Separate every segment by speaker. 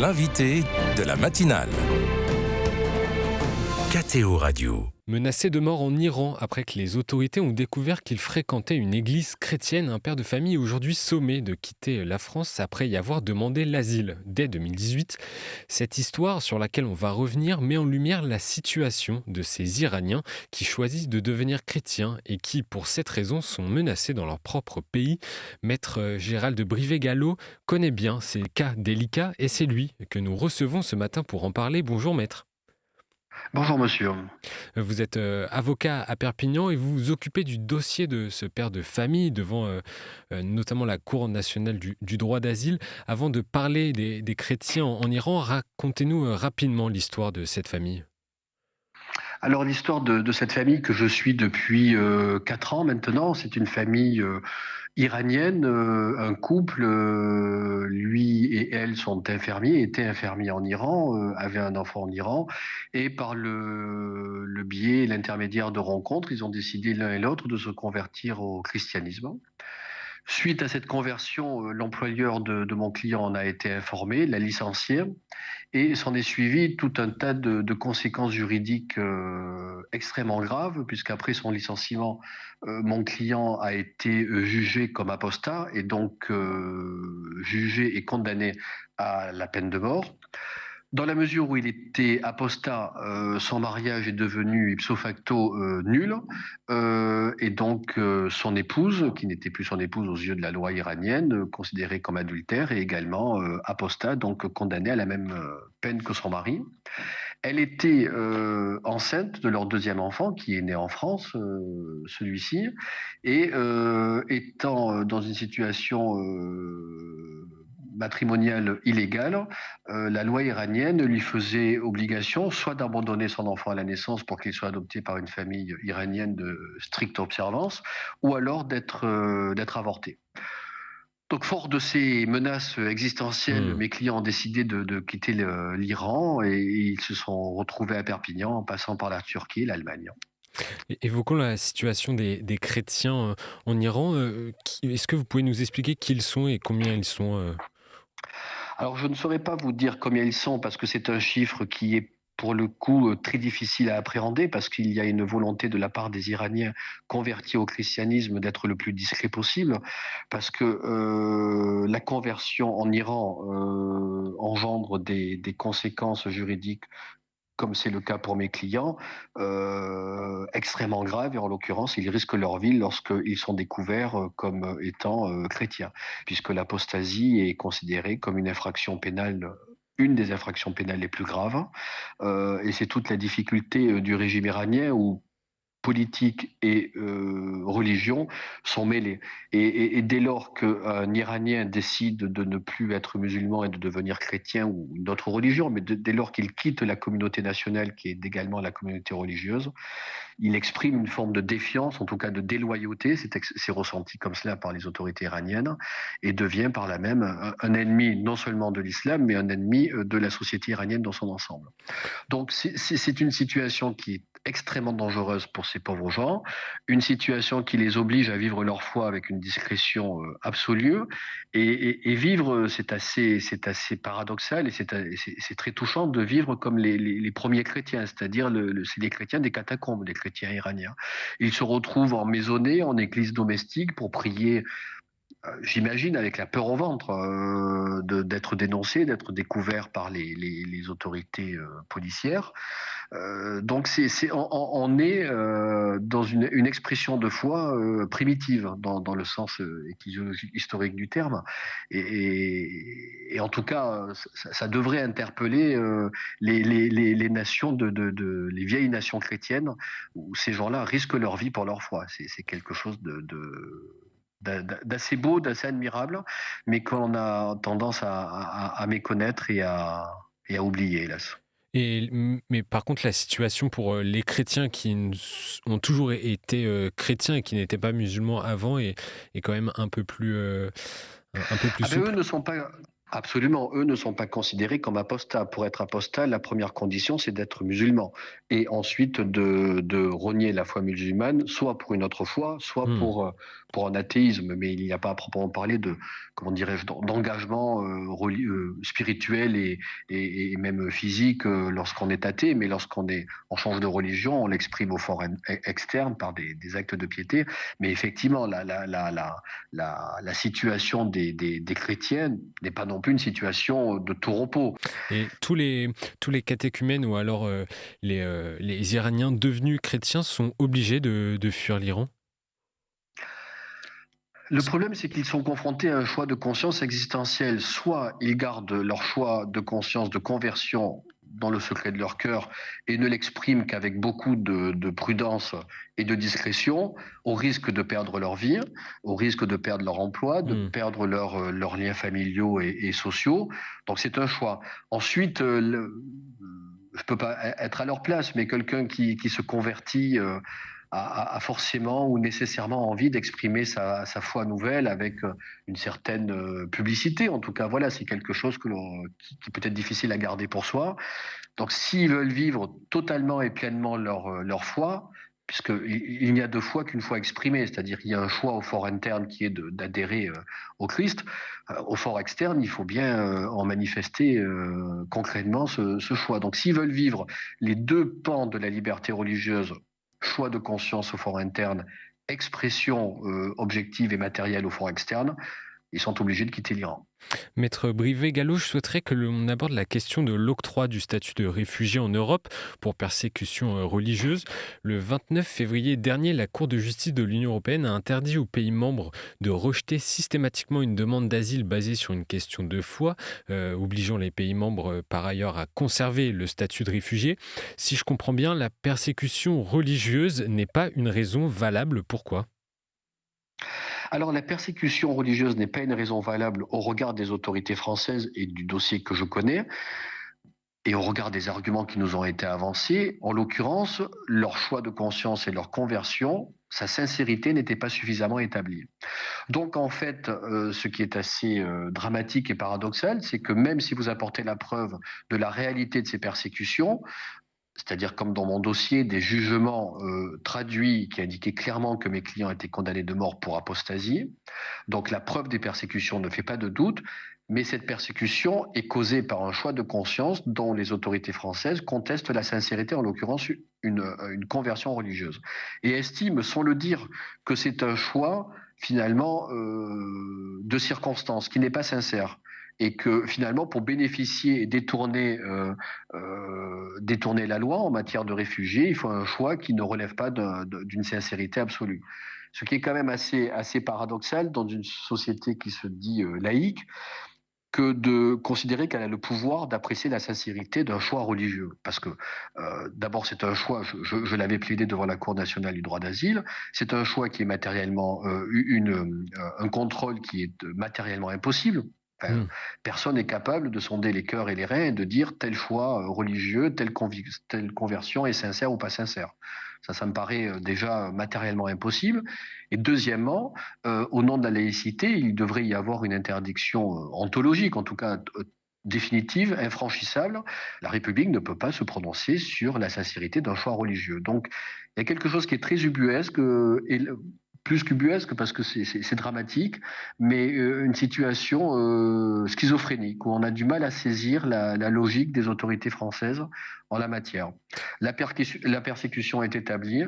Speaker 1: l'invité de la matinale. KTO Radio.
Speaker 2: Menacé de mort en Iran après que les autorités ont découvert qu'il fréquentait une église chrétienne, un père de famille est aujourd'hui sommé de quitter la France après y avoir demandé l'asile dès 2018. Cette histoire sur laquelle on va revenir met en lumière la situation de ces Iraniens qui choisissent de devenir chrétiens et qui, pour cette raison, sont menacés dans leur propre pays. Maître Gérald Brivet-Gallo connaît bien ces cas délicats et c'est lui que nous recevons ce matin pour en parler. Bonjour maître.
Speaker 3: Bonjour monsieur.
Speaker 2: Vous êtes avocat à Perpignan et vous vous occupez du dossier de ce père de famille devant notamment la Cour nationale du droit d'asile. Avant de parler des chrétiens en Iran, racontez-nous rapidement l'histoire de cette famille.
Speaker 3: Alors l'histoire de cette famille que je suis depuis 4 ans maintenant, c'est une famille iranienne, un couple, lui et elle sont infirmiers, étaient infirmiers en Iran, avaient un enfant en Iran, et par le biais et l'intermédiaire de rencontres, ils ont décidé l'un et l'autre de se convertir au christianisme. Suite à cette conversion, l'employeur de mon client en a été informé, l'a licencié, et s'en est suivi tout un tas de conséquences juridiques extrêmement graves, puisqu'après son licenciement, mon client a été jugé comme apostat, et donc jugé et condamné à la peine de mort. Dans la mesure où il était apostat, son mariage est devenu ipso facto nul, et donc son épouse, qui n'était plus son épouse aux yeux de la loi iranienne, considérée comme adultère, est également apostat, donc condamnée à la même peine que son mari. Elle était enceinte de leur deuxième enfant, qui est né en France, celui-ci, et étant dans une situation matrimoniale illégale, la loi iranienne lui faisait obligation soit d'abandonner son enfant à la naissance pour qu'il soit adopté par une famille iranienne de stricte observance, ou alors d'être avorté. Donc, fort de ces menaces existentielles, mes clients ont décidé de quitter l'Iran et ils se sont retrouvés à Perpignan en passant par la Turquie et l'Allemagne.
Speaker 2: Évoquons la situation des chrétiens en Iran. Est-ce que vous pouvez nous expliquer qui ils sont et combien ils sont
Speaker 3: Alors, je ne saurais pas vous dire combien ils sont parce que c'est un chiffre qui est pour le coup très difficile à appréhender parce qu'il y a une volonté de la part des Iraniens convertis au christianisme d'être le plus discret possible parce que la conversion en Iran engendre des conséquences juridiques comme c'est le cas pour mes clients, extrêmement graves, et en l'occurrence, ils risquent leur vie lorsqu'ils sont découverts comme étant chrétiens, puisque l'apostasie est considérée comme une infraction pénale, une des infractions pénales les plus graves, et c'est toute la difficulté du régime iranien où politique et religion sont mêlés. Et dès lors qu'un Iranien décide de ne plus être musulman et de devenir chrétien ou d'autres religions, mais dès lors qu'il quitte la communauté nationale qui est également la communauté religieuse, il exprime une forme de défiance, en tout cas de déloyauté, c'est ressenti comme cela par les autorités iraniennes, et devient par là même un ennemi non seulement de l'islam, mais un ennemi de la société iranienne dans son ensemble. Donc c'est une situation qui est extrêmement dangereuse pour ces pauvres gens, une situation qui les oblige à vivre leur foi avec une discrétion absolue, et vivre, c'est assez paradoxal, et c'est très touchant de vivre comme les premiers chrétiens, c'est-à-dire c'est les chrétiens des catacombes, les chrétiens iraniens. Ils se retrouvent en maisonnée, en église domestique pour prier. J'imagine avec la peur au ventre d'être dénoncé, d'être découvert par les autorités policières. Donc on est dans une expression de foi primitive dans le sens historique du terme. Et en tout cas, ça devrait interpeller les nations les vieilles nations chrétiennes où ces gens-là risquent leur vie pour leur foi. C'est quelque chose d'assez beau, d'assez admirable, mais qu'on a tendance à méconnaître et à oublier, hélas.
Speaker 2: Mais par contre, la situation pour les chrétiens qui ont toujours été chrétiens et qui n'étaient pas musulmans avant est quand même un peu plus
Speaker 3: Eux
Speaker 2: souple.
Speaker 3: ne sont pas... Absolument, eux ne sont pas considérés comme apostats. Pour être apostat, la première condition, c'est d'être musulman et ensuite de renier la foi musulmane, soit pour une autre foi, soit
Speaker 2: Hmm.
Speaker 3: pour un athéisme. Mais il n'y a pas à proprement parler de, comment dirais-je, d'engagement spirituel et même physique lorsqu'on est athée. Mais on change de religion, on l'exprime au fort externe par des actes de piété. Mais effectivement, la situation des chrétiens n'est pas non plus une situation de tout repos.
Speaker 2: Et tous les catéchumènes ou alors les Iraniens devenus chrétiens sont obligés de fuir l'Iran?
Speaker 3: Le problème, c'est qu'ils sont confrontés à un choix de conscience existentielle. Soit ils gardent leur choix de conscience de conversion dans le secret de leur cœur et ne l'expriment qu'avec beaucoup de prudence et de discrétion, au risque de perdre leur vie, au risque de perdre leur emploi, de
Speaker 2: Hmm.
Speaker 3: perdre leurs liens familiaux et sociaux. Donc c'est un choix. Ensuite, je ne peux pas être à leur place, mais quelqu'un qui se convertit a forcément ou nécessairement envie d'exprimer sa foi nouvelle avec une certaine publicité. En tout cas, voilà, c'est quelque chose qui peut être difficile à garder pour soi. Donc, s'ils veulent vivre totalement et pleinement leur foi, puisqu'il n'y a de foi qu'une foi exprimée, c'est-à-dire qu'il y a un choix au fort interne qui est d'adhérer au Christ, au fort externe, il faut bien en manifester concrètement ce choix. Donc, s'ils veulent vivre les deux pans de la liberté religieuse, choix de conscience au fort interne, expression objective et matérielle au fort externe, ils sont obligés de quitter l'Iran.
Speaker 2: Maître Brivet-Gallo, je souhaiterais que l'on aborde la question de l'octroi du statut de réfugié en Europe pour persécution religieuse. Le 29 février dernier, la Cour de justice de l'Union européenne a interdit aux pays membres de rejeter systématiquement une demande d'asile basée sur une question de foi, obligeant les pays membres par ailleurs à conserver le statut de réfugié. Si je comprends bien, la persécution religieuse n'est pas une raison valable. Pourquoi ?
Speaker 3: Alors, la persécution religieuse n'est pas une raison valable au regard des autorités françaises et du dossier que je connais, et au regard des arguments qui nous ont été avancés. En l'occurrence, leur choix de conscience et leur conversion, sa sincérité n'était pas suffisamment établie. Donc, en fait, ce qui est assez dramatique et paradoxal, c'est que même si vous apportez la preuve de la réalité de ces persécutions, c'est-à-dire comme dans mon dossier, des jugements traduits qui indiquaient clairement que mes clients étaient condamnés de mort pour apostasie. Donc la preuve des persécutions ne fait pas de doute, mais cette persécution est causée par un choix de conscience dont les autorités françaises contestent la sincérité, en l'occurrence une conversion religieuse, et estiment, sans le dire, que c'est un choix finalement de circonstance qui n'est pas sincère et que finalement, pour bénéficier et détourner la loi en matière de réfugiés, il faut un choix qui ne relève pas d'une sincérité absolue. Ce qui est quand même assez paradoxal dans une société qui se dit laïque, que de considérer qu'elle a le pouvoir d'apprécier la sincérité d'un choix religieux. Parce que d'abord, c'est un choix, je l'avais plaidé devant la Cour nationale du droit d'asile, c'est un choix qui est matériellement, un contrôle qui est matériellement impossible. Enfin,
Speaker 2: Hmm.
Speaker 3: personne n'est capable de sonder les cœurs et les reins et de dire tel choix religieux, telle conversion est sincère ou pas sincère. Ça me paraît déjà matériellement impossible. Et deuxièmement, au nom de la laïcité, il devrait y avoir une interdiction ontologique, en tout cas définitive, infranchissable. La République ne peut pas se prononcer sur la sincérité d'un choix religieux. Donc, il y a quelque chose qui est très ubuesque, plus qu'ubuesque parce que c'est dramatique, mais une situation schizophrénique où on a du mal à saisir la logique des autorités françaises en la matière. La persécution est établie,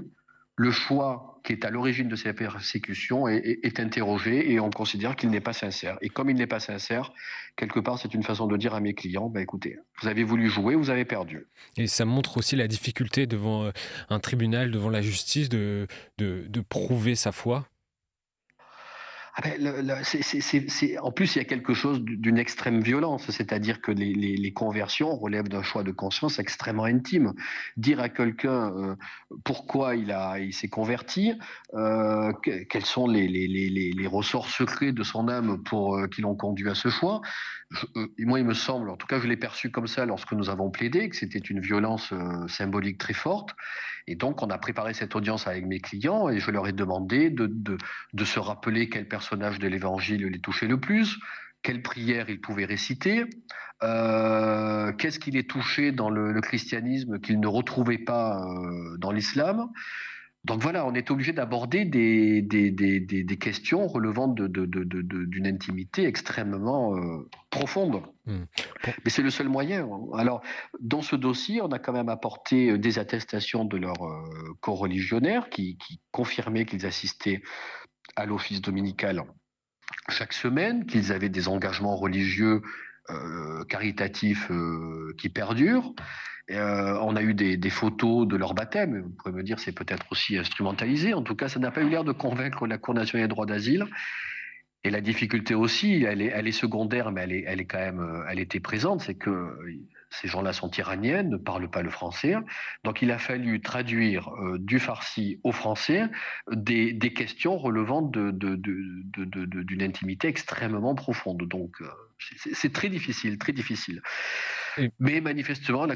Speaker 3: le choix qui est à l'origine de ces persécutions est interrogé et on considère qu'il n'est pas sincère. Et comme il n'est pas sincère, quelque part, c'est une façon de dire à mes clients, bah, écoutez, vous avez voulu jouer, vous avez perdu.
Speaker 2: Et ça montre aussi la difficulté devant un tribunal, devant la justice, de prouver sa foi.
Speaker 3: Ah ben, en plus, il y a quelque chose d'une extrême violence, c'est-à-dire que les conversions relèvent d'un choix de conscience extrêmement intime. Dire à quelqu'un pourquoi il s'est converti, quels sont les ressorts secrets de son âme qui l'ont conduit à ce choix. Moi, il me semble, en tout cas, je l'ai perçu comme ça lorsque nous avons plaidé, que c'était une violence symbolique très forte. Et donc, on a préparé cette audience avec mes clients et je leur ai demandé de se rappeler quel personnage de l'évangile les touchait le plus, quelle prière il pouvait réciter, qu'est-ce qui les touchait dans le christianisme qu'il ne retrouvait pas dans l'islam. Donc voilà, on est obligé d'aborder des questions relevant d'une intimité extrêmement profonde.
Speaker 2: Hmm. Pour-
Speaker 3: Mais c'est le seul moyen. Alors, dans ce dossier, on a quand même apporté des attestations de leurs coreligionnaires qui confirmaient qu'ils assistaient à l'office dominical chaque semaine, qu'ils avaient des engagements religieux caritatifs qui perdurent. On a eu des photos de leur baptême. Vous pouvez me dire c'est peut-être aussi instrumentalisé. En tout cas, ça n'a pas eu l'air de convaincre la Cour nationale des droits d'asile. Et la difficulté aussi, elle est secondaire, mais elle est quand même, elle était présente, c'est que ces gens-là sont iraniens, ne parlent pas le français. Donc il a fallu traduire du farsi au français des questions relevant d'une intimité extrêmement profonde. Donc c'est très difficile, très difficile.
Speaker 2: et
Speaker 3: Mais manifestement,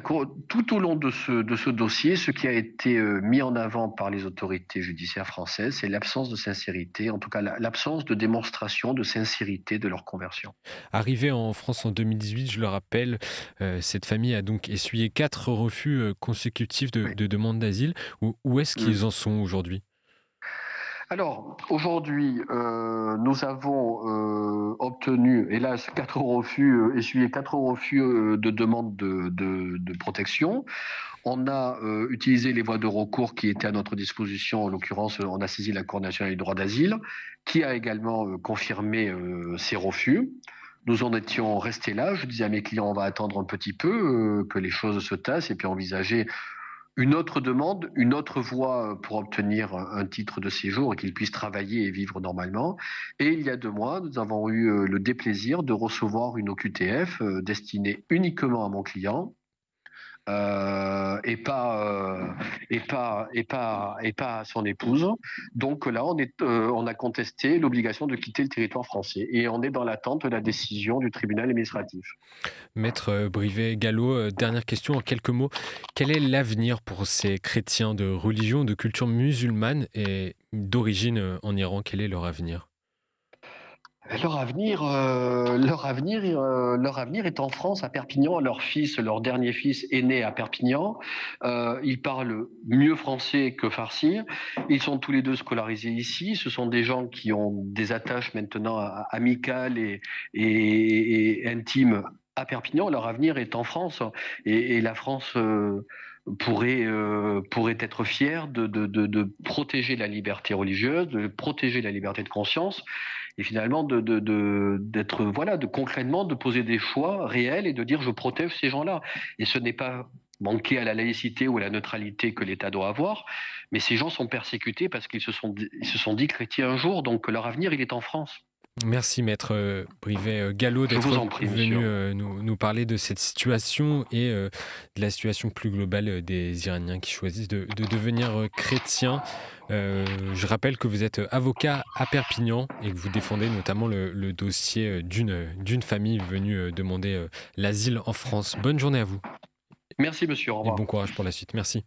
Speaker 3: tout au long de ce dossier, ce qui a été mis en avant par les autorités judiciaires françaises, c'est l'absence de sincérité, en tout cas l'absence de démonstration de sincérité de leur conversion.
Speaker 2: Arrivé en France en 2018, je le rappelle, cette famille a donc essuyé 4 refus consécutifs
Speaker 3: Oui.
Speaker 2: de demande d'asile. Où est-ce
Speaker 3: Mm.
Speaker 2: qu'ils en sont aujourd'hui?
Speaker 3: Alors, aujourd'hui, nous avons obtenu, hélas, essuyé 4 refus de demande de protection. On a utilisé les voies de recours qui étaient à notre disposition. En l'occurrence, on a saisi la Cour nationale du droit d'asile, qui a également confirmé ces refus. Nous en étions restés là. Je disais à mes clients, on va attendre un petit peu, que les choses se tassent et puis envisager une autre demande, une autre voie pour obtenir un titre de séjour et qu'ils puissent travailler et vivre normalement. Et il y a 2 mois, nous avons eu le déplaisir de recevoir une OQTF destinée uniquement à mon client, et pas à son épouse. Donc là, on a contesté l'obligation de quitter le territoire français et on est dans l'attente de la décision du tribunal administratif.
Speaker 2: Maître Brivet-Gallo, dernière question en quelques mots. Quel est l'avenir pour ces chrétiens de religion, de culture musulmane et d'origine en Iran? Quel est leur avenir?
Speaker 3: Leur avenir est en France, à Perpignan. Leur dernier fils est né à Perpignan. Ils parlent mieux français que farsi. Ils sont tous les deux scolarisés ici. Ce sont des gens qui ont des attaches maintenant amicales et intimes à Perpignan. Leur avenir est en France. Et la France pourrait être fière de protéger la liberté religieuse, de protéger la liberté de conscience et finalement d'être voilà de concrètement de poser des choix réels et de dire je protège ces gens-là et ce n'est pas manquer à la laïcité ou à la neutralité que l'État doit avoir, mais ces gens sont persécutés parce qu'ils ils se sont dit chrétiens un jour, donc leur avenir il est en France.
Speaker 2: Merci Maître Brivet-Gallo
Speaker 3: Je vous
Speaker 2: d'être
Speaker 3: en prie,
Speaker 2: venu
Speaker 3: monsieur.
Speaker 2: nous parler de cette situation et de la situation plus globale des Iraniens qui choisissent de devenir chrétiens. Je rappelle que vous êtes avocat à Perpignan et que vous défendez notamment le dossier d'une famille venue demander l'asile en France. Bonne journée à vous
Speaker 3: Merci monsieur, au
Speaker 2: et bon
Speaker 3: revoir.
Speaker 2: courage pour la suite. Merci.